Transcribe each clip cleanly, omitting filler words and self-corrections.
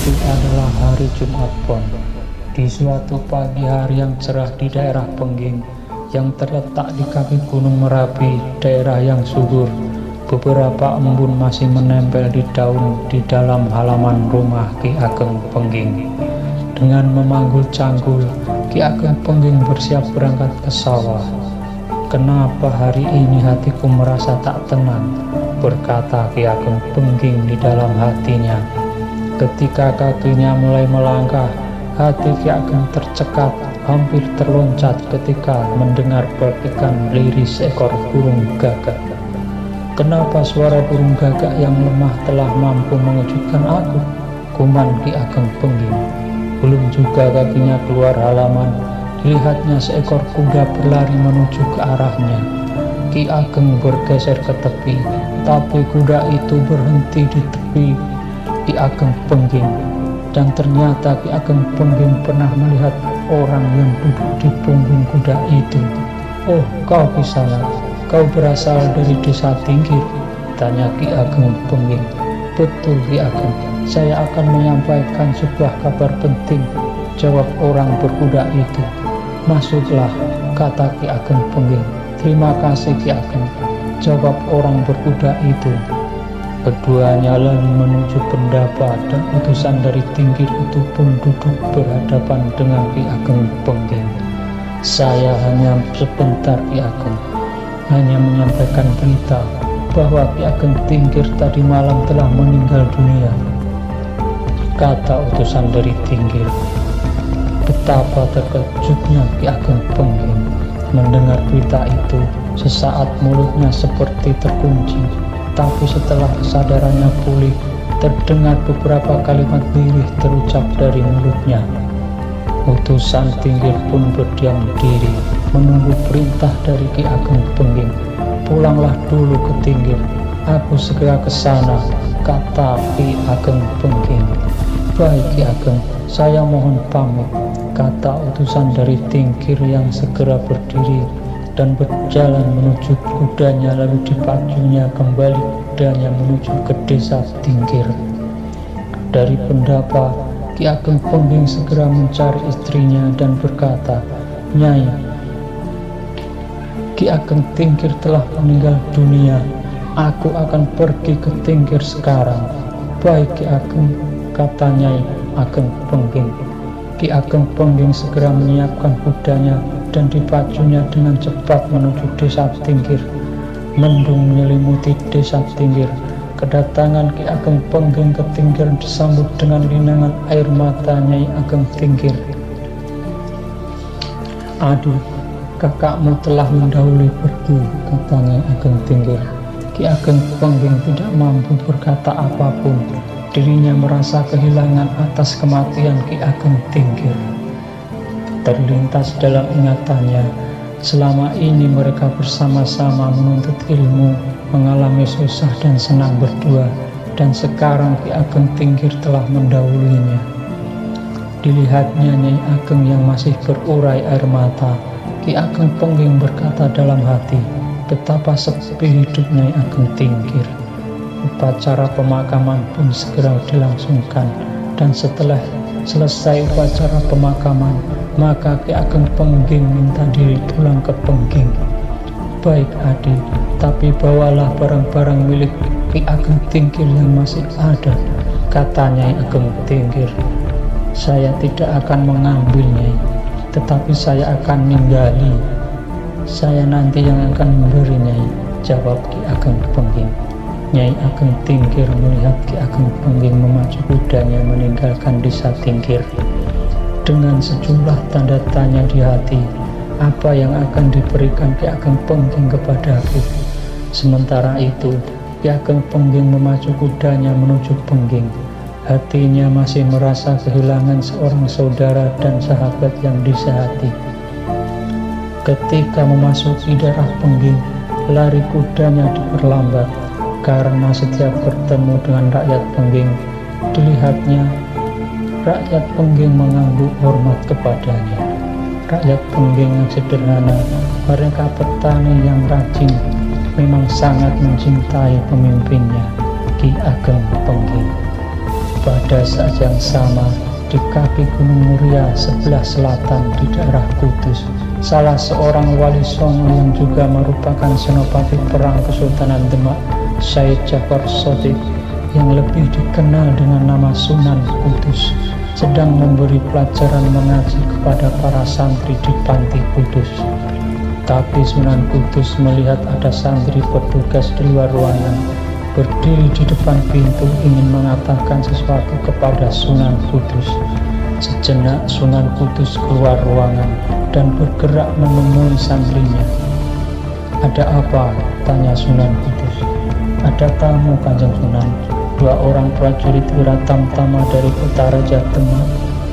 Itu adalah hari Jumat Pon. Di suatu pagi hari yang cerah di daerah Pengging yang terletak di kaki Gunung Merapi, daerah yang subur, beberapa embun masih menempel di daun di dalam halaman rumah Ki Ageng Pengging. Dengan memanggul canggul, Ki Ageng Pengging bersiap berangkat ke sawah. "Kenapa hari ini hatiku merasa tak tenang?" berkata Ki Ageng Pengging di dalam hatinya. Ketika kakinya mulai melangkah, hati Ki Ageng tercekat, hampir terloncat ketika mendengar percikan lirih seekor burung gagak. "Kenapa suara burung gagak yang lemah telah mampu mengejutkan aku?" kuman Ki Ageng Pengging. Belum juga kakinya keluar halaman, dilihatnya seekor kuda berlari menuju ke arahnya. Ki Ageng bergeser ke tepi, tapi kuda itu berhenti di tepi Ki Ageng Pengging. Dan ternyata Ki Ageng Pengging pernah melihat orang yang duduk di punggung kuda itu. "Oh, kau Kisana, kau berasal dari desa Tinggir?" tanya Ki Ageng Pengging. "Betul Ki Ageng, saya akan menyampaikan sebuah kabar penting," jawab orang berkuda itu. "Masuklah," kata Ki Ageng Pengging. "Terima kasih Ki Ageng," jawab orang berkuda itu. Keduanya lalu menuju Pendapa dan utusan dari Tinggir itu pun duduk berhadapan dengan Ki Ageng Pengging. "Saya hanya sebentar Ki Ageng, hanya menyampaikan berita bahwa Ki Ageng Tinggir tadi malam telah meninggal dunia," kata utusan dari Tinggir. Betapa terkejutnya Ki Ageng Pengging mendengar berita itu. Sesaat mulutnya seperti terkunci, tapi setelah kesadarannya pulih, terdengar beberapa kalimat lirih terucap dari mulutnya. Utusan Tinggir pun berdiam diri menunggu perintah dari Ki Ageng Pengging. "Pulanglah dulu ke Tinggir, aku segera ke sana," kata Ki Ageng Pengging. "Baik Ki Ageng, saya mohon pamit," kata utusan dari Tinggir yang segera berdiri dan berjalan menuju kudanya, lalu dipacunya kembali kudanya menuju ke desa Tinggir. Dari Pendapa, Ki Ageng Pengging segera mencari istrinya dan berkata, "Nyai, Ki Ageng Tinggir telah meninggal dunia. Aku akan pergi ke Tinggir sekarang." "Baik Ki Ageng," kata Nyai Ageng Pengging. Ki Ageng Pengging segera menyiapkan kudanya dan dipacunya dengan cepat menuju desa Tinggir. Mendung menyelimuti desa Tinggir. Kedatangan Ki Ageng Pengging ke Tinggir disambut dengan linangan air mata Nyai Ageng Tinggir. "Aduh, kakakmu telah mendahului pergi," kata Nyai Ageng Tinggir. Ki Ageng Pengging tidak mampu berkata apapun. Dirinya merasa kehilangan atas kematian Ki Ageng Tinggir. Terlintas dalam ingatannya, selama ini mereka bersama-sama menuntut ilmu, mengalami susah dan senang berdua, dan sekarang Ki Ageng Tinggir telah mendahulunya. Dilihatnya Nyai Ageng yang masih berurai air mata, Ki Ageng Pengging berkata dalam hati, betapa sepi hidup Nyai Ageng Tinggir. Upacara pemakaman pun segera dilangsungkan, dan setelah selesai upacara pemakaman, maka Ki Ageng Pengging minta diri pulang ke Pengging. "Baik adik, tapi bawalah barang-barang milik Ki Ageng Tinggir yang masih ada," kata Nyai Ageng Tinggir. "Saya tidak akan mengambil Nyai, tetapi saya akan ninggali. Saya nanti yang akan memberi Nyai," jawab Ki Ageng Pengging. Nyai Ageng Tinggir melihat Ki Ageng Pengging memacu kudanya meninggalkan desa Tinggir. Dengan sejumlah tanda tanya di hati, apa yang akan diberikan Ki Ageng Pengging kepadaku? Sementara itu, Ki Ageng Pengging memacu kudanya menuju Pengging. Hatinya masih merasa kehilangan seorang saudara dan sahabat yang disehati. Ketika memasuki daerah Pengging, lari kudanya diperlambat, karena setiap bertemu dengan rakyat Pengging, dilihatnya rakyat Pengging mengangguk hormat kepadanya. Rakyat Pengging yang sederhana, mereka petani yang rajin, memang sangat mencintai pemimpinnya, Ki Ageng Pengging. Pada saat yang sama, di kaki Gunung Muria sebelah selatan di daerah Kudus, salah seorang wali songo yang juga merupakan senopati perang Kesultanan Demak, Syed Jafar Shodiq, yang lebih dikenal dengan nama Sunan Kudus, sedang memberi pelajaran mengaji kepada para santri di Panti Kudus. Tapi Sunan Kudus melihat ada santri bertugas di luar ruangan, berdiri di depan pintu ingin mengatakan sesuatu kepada Sunan Kudus. Sejenak Sunan Kudus keluar ruangan dan bergerak menemui santrinya. "Ada apa?" tanya Sunan Kudus. "Ada tamu, Kanjeng Sunan. 2 orang prajurit Wiratamtama dari kota Raja Demak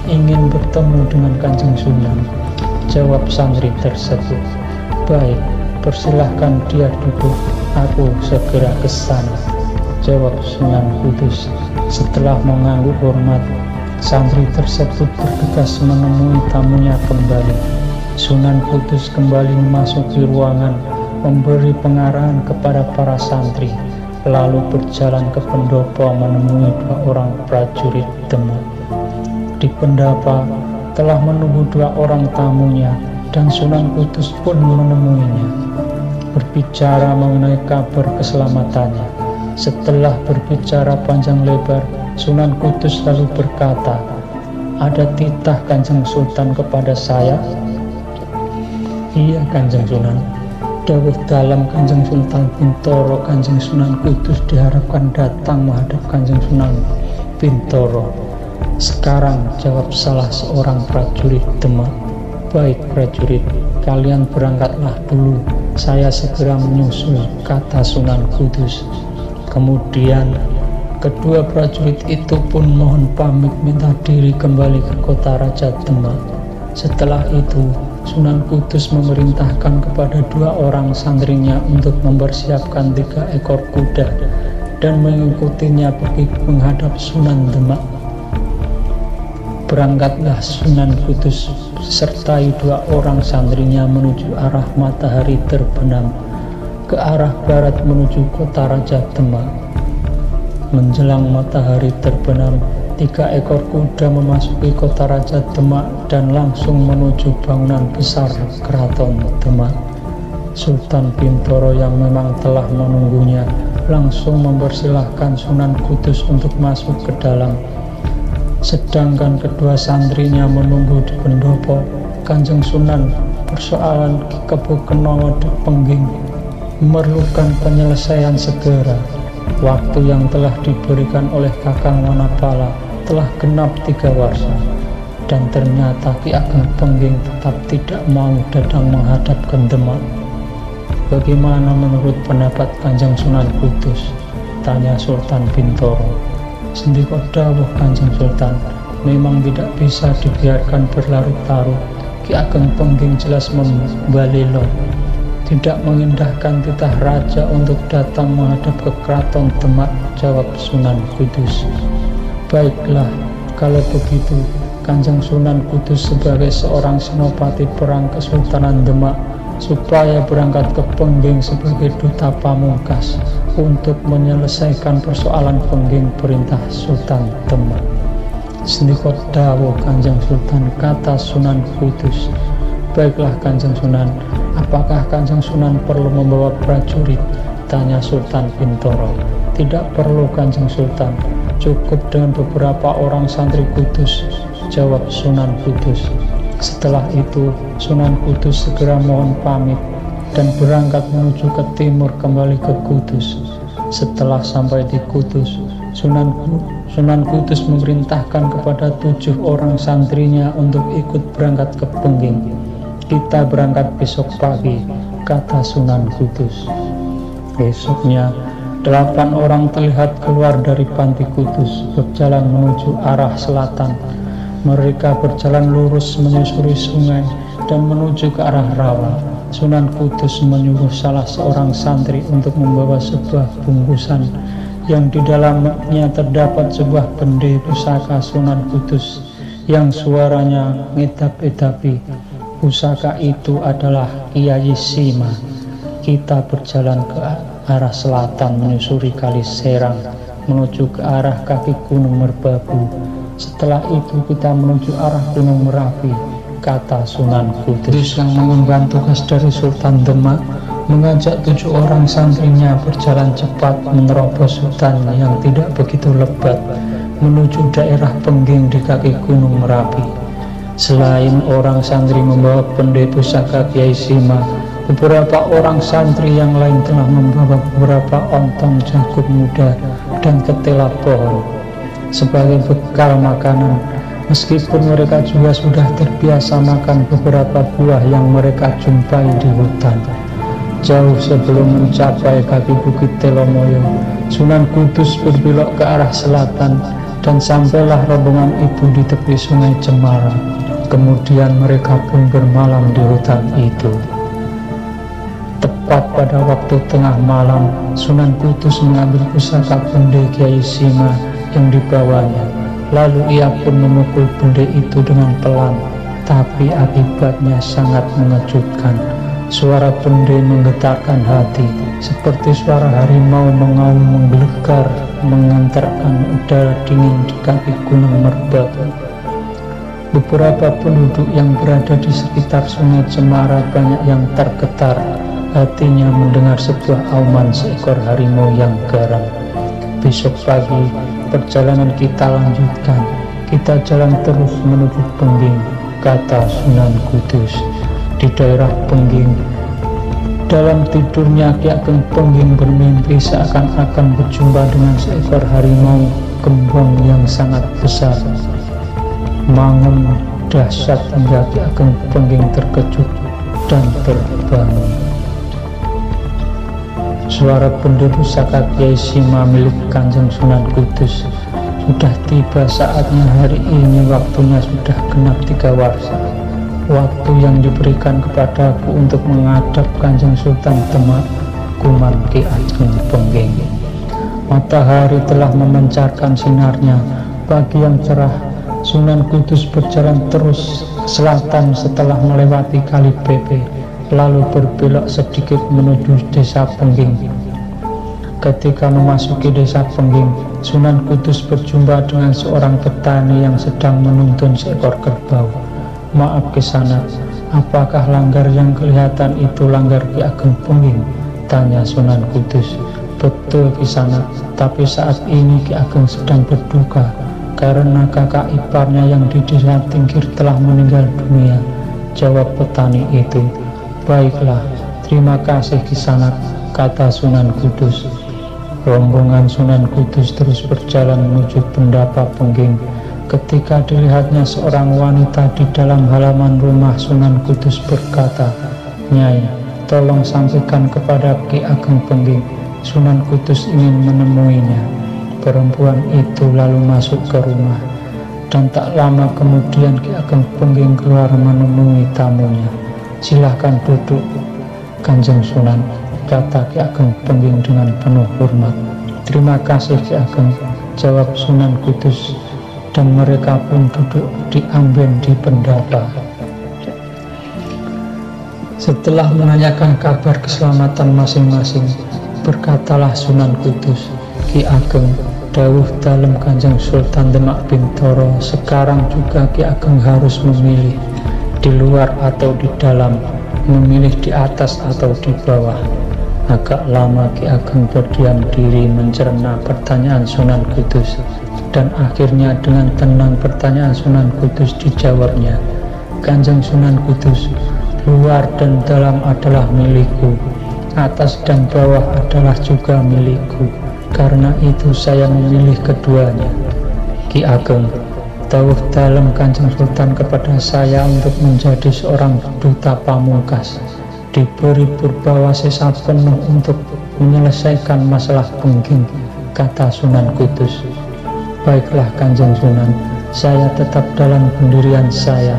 ingin bertemu dengan Kanjeng Sunan," jawab santri tersebut. "Baik, persilahkan dia duduk, aku segera ke sana," jawab Sunan Kudus. Setelah mengangguk hormat, santri tersebut bergegas menemui tamunya kembali. Sunan Kudus kembali memasuki ruangan, memberi pengarahan kepada para santri, lalu berjalan ke pendopo menemui 2 orang prajurit Demak. Di pendopo telah menunggu 2 orang tamunya, dan Sunan Kudus pun menemuinya, berbicara mengenai kabar keselamatannya. Setelah berbicara panjang lebar, Sunan Kudus lalu berkata, "Ada titah Kanjeng Sultan kepada saya?" "Iya, Kanjeng Sunan. Dawuh dalam Kanjeng Sultan Bintoro, Kanjeng Sunan Kudus diharapkan datang menghadap Kanjeng Sunan Bintoro sekarang," jawab salah seorang prajurit Demak. "Baik prajurit, kalian berangkatlah dulu, saya segera menyusul," kata Sunan Kudus. Kemudian kedua prajurit itu pun mohon pamit minta diri kembali ke kota Raja Demak. Setelah itu Sunan Kudus memerintahkan kepada 2 orang santrinya untuk mempersiapkan 3 ekor kuda dan mengikutinya pergi menghadap Sunan Demak. Berangkatlah Sunan Kudus sertai 2 orang santrinya menuju arah matahari terbenam, ke arah barat menuju kota Raja Demak. Menjelang matahari terbenam, 3 ekor kuda memasuki kota Raja Demak dan langsung menuju bangunan besar Keraton Demak. Sultan Bintoro yang memang telah menunggunya langsung mempersilahkan Sunan Kudus untuk masuk ke dalam. Sedangkan kedua santrinya menunggu di pendopo. Kanjeng Sunan persoalan Ki Kebo Kenowo Pengging memerlukan penyelesaian segera. Waktu yang telah diberikan oleh Kakang Wanapala telah genap 3 warsa, dan ternyata Ki Ageng Pengging tetap tidak mau datang menghadap ke Demak. "Bagaimana menurut pendapat Kanjeng Sunan Kudus?" tanya Sultan Bintoro. "Sendika dawuh Kanjeng Sultan, memang tidak bisa dibiarkan berlarut-larut. Ki Ageng Pengging jelas membalelo, tidak mengindahkan titah raja untuk datang menghadap ke Keraton Demak," jawab Sunan Kudus. "Baiklah, kalau begitu Kanjeng Sunan Kudus sebagai seorang senopati perang Kesultanan Demak supaya berangkat ke Pengging sebagai duta pamungkas untuk menyelesaikan persoalan Pengging," perintah Sultan Demak. "Sendika dawuh Kanjeng Sultan," kata Sunan Kudus. "Baiklah Kanjeng Sunan, apakah Kanjeng Sunan perlu membawa prajurit?" tanya Sultan Bintoro. "Tidak perlu Kanjeng Sultan, cukup dengan beberapa orang santri Kudus," jawab Sunan Kudus. Setelah itu Sunan Kudus segera mohon pamit dan berangkat menuju ke timur kembali ke Kudus. Setelah sampai di Kudus, Sunan Kudus memerintahkan kepada 7 orang santrinya untuk ikut berangkat ke Pengging. "Kita berangkat besok pagi," kata Sunan Kudus. Besoknya 8 orang terlihat keluar dari Panti Kudus berjalan menuju arah selatan. Mereka berjalan lurus menyusuri sungai dan menuju ke arah rawa. Sunan Kudus menyuruh salah seorang santri untuk membawa sebuah bungkusan yang di dalamnya terdapat sebuah bende pusaka Sunan Kudus yang suaranya ngedap-edapi. Pusaka itu adalah Kiai Sima. Kita berjalan ke arah selatan menyusuri Kali Serang menuju ke arah kaki Gunung Merbabu. Setelah itu kita menuju arah Gunung Merapi, kata Sunan Kudus yang mengemban tugas dari Sultan Demak, mengajak 7 orang santrinya berjalan cepat menerobos hutan yang tidak begitu lebat menuju daerah Pengging di kaki Gunung Merapi. Selain orang santri membawa pendai pusaka Kiai Sima, beberapa orang santri yang lain telah membawa beberapa ontong jagung muda dan ketela pohon sebagai bekal makanan. Meskipun mereka juga sudah terbiasa makan beberapa buah yang mereka jumpai di hutan. Jauh sebelum mencapai kaki Bukit Telomoyo, Sunan Kudus berbelok ke arah selatan dan sampailah rombongan itu di tepi Sungai Cemara. Kemudian mereka pun bermalam di hutan itu. Tepat pada waktu tengah malam, Sunan Kudus mengambil pusaka pendai Kiai Sima yang dibawanya. Lalu ia pun memukul pendai itu dengan pelan, tapi akibatnya sangat mengejutkan. Suara pendai menggetarkan hati, seperti suara harimau mengaum menggelegar mengantarkan udara dingin di kaki Gunung Merbabu. Beberapa penduduk yang berada di sekitar Sungai Cemara banyak yang tergetar hatinya mendengar sebuah auman seekor harimau yang garang. Besok pagi perjalanan kita lanjutkan, kita jalan terus menuju Pengging, kata Sunan Kudus. Di daerah Pengging, dalam tidurnya Ki Ageng Pengging bermimpi seakan-akan berjumpa dengan seekor harimau gembong yang sangat besar. Mangun dahsyat hingga Ki Ageng Pengging terkejut dan terbangun. Suara pendai pusaka Kiai Sima milik Kanjeng Sunan Kudus. Sudah tiba saatnya hari ini, waktunya sudah genap 3 warsa. Waktu yang diberikan kepadaku untuk menghadap Kanjeng Sultan Demak, kuman Ki Ageng Pengging. Matahari telah memancarkan sinarnya, pagi yang cerah. Sunan Kudus berjalan terus ke selatan setelah melewati Kali Pepe, lalu berbelok sedikit menuju desa Pengging. Ketika memasuki desa Pengging, Sunan Kudus berjumpa dengan seorang petani yang sedang menuntun seekor kerbau. Maaf Kisana, apakah langgar yang kelihatan itu langgar Ki Ageng Pengging? Tanya Sunan Kudus. Betul Kisana, tapi saat ini Ki Ageng sedang berduka karena kakak iparnya yang di desa Tingkir telah meninggal dunia, jawab petani itu. Baiklah, terima kasih Kisana, kata Sunan Kudus. Rombongan Sunan Kudus terus berjalan menuju Pendapa Pengging. Ketika dilihatnya seorang wanita di dalam halaman rumah, Sunan Kudus berkata, Nyai, tolong sampaikan kepada Ki Ageng Pengging, Sunan Kudus ingin menemuinya. Perempuan itu lalu masuk ke rumah, dan tak lama kemudian Ki Ageng Pengging keluar menemui tamunya. Silahkan duduk, Kanjeng Sunan, kata Ki Ageng Pengging dengan penuh hormat. Terima kasih Ki Ageng, jawab Sunan Kudus, dan mereka pun duduk di amben di Pendapa. Setelah menanyakan kabar keselamatan masing-masing, berkatalah Sunan Kudus, Ki Ageng, dawuh dalem Kanjeng Sultan Demak Bintoro, sekarang juga Ki Ageng harus memilih, di luar atau di dalam, memilih di atas atau di bawah. Agak lama Ki Ageng berdiam diri mencerna pertanyaan Sunan Kudus, dan akhirnya dengan tenang pertanyaan Sunan Kudus dijawabnya. Kanjeng Sunan Kudus, luar dan dalam adalah milikku, atas dan bawah adalah juga milikku, karena itu saya memilih keduanya. Ki Ageng, dawuh dalem Kanjeng Sultan kepada saya untuk menjadi seorang duta pamungkas, diberi purbawasesa penuh untuk menyelesaikan masalah Pengging, kata Sunan Kudus. Baiklah Kanjeng Sunan, saya tetap dalam pendirian saya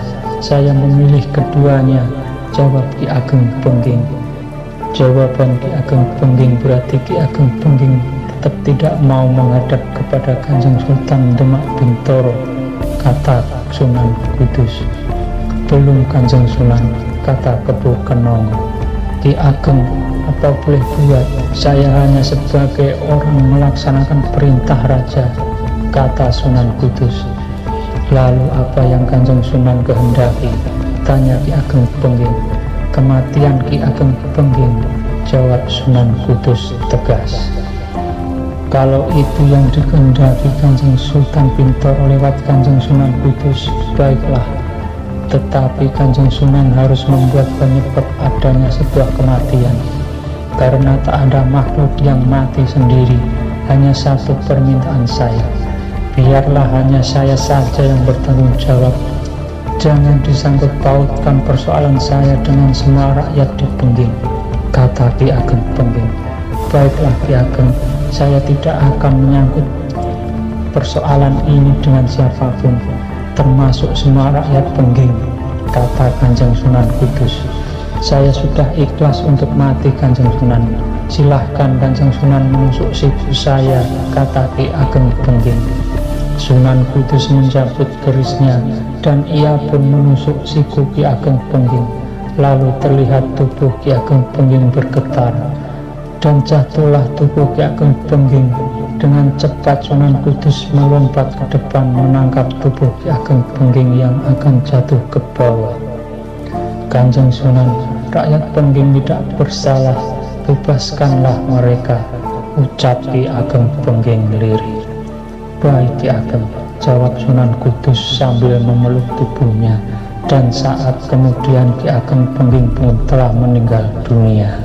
memilih keduanya, jawab Ki Ageng Pengging. Jawaban Ki Ageng Pengging berarti Ki Ageng Pengging tetap tidak mau menghadap kepada Kanjeng Sultan Demak Bintoro, kata Sunan Kudus. Belum Kanjeng Sunan, kata Kebu Kenong. Ki Ageng, apa boleh buat, saya hanya sebagai orang melaksanakan perintah raja, kata Sunan Kudus. Lalu apa yang Kanjeng Sunan kehendaki, tanya Ki Ageng Pengging. Kematian Ki Ageng Pengging, jawab Sunan Kudus tegas. Kalau itu yang dikehendaki Kanjeng Sultan Pintor lewat Kanjeng Sunan Kudus, baiklah. Tetapi Kanjeng Sunan harus membuat penyebab adanya sebuah kematian, karena tak ada makhluk yang mati sendiri. Hanya satu permintaan saya, biarlah hanya saya saja yang bertanggung jawab. Jangan disangkut pautkan persoalan saya dengan semua rakyat di Pengging, kata Ki Ageng Pengging. Baiklah Ki Ageng, saya tidak akan menyangkut persoalan ini dengan siapapun, termasuk semua rakyat Pengging, kata Kanjeng Sunan Kudus. Saya sudah ikhlas untuk mati Kanjeng Sunan. Silahkan Kanjeng Sunan menusuk siku saya, kata Ki Ageng Pengging. Sunan Kudus mencabut kerisnya dan ia pun menusuk siku Ki Ageng Pengging. Lalu terlihat tubuh Ki Ageng Pengging bergetar dan jatuhlah tubuh Ki Ageng Pengging. Dengan cepat Sunan Kudus melompat ke depan menangkap tubuh Ki Ageng Pengging yang akan jatuh ke bawah. Kanjeng Sunan, rakyat Pengging tidak bersalah, bebaskanlah mereka, ucap Ki Ageng Pengging lirih. Baik Ki Ageng, jawab Sunan Kudus sambil memeluk tubuhnya, dan saat kemudian Ki Ageng Pengging pun telah meninggal dunia.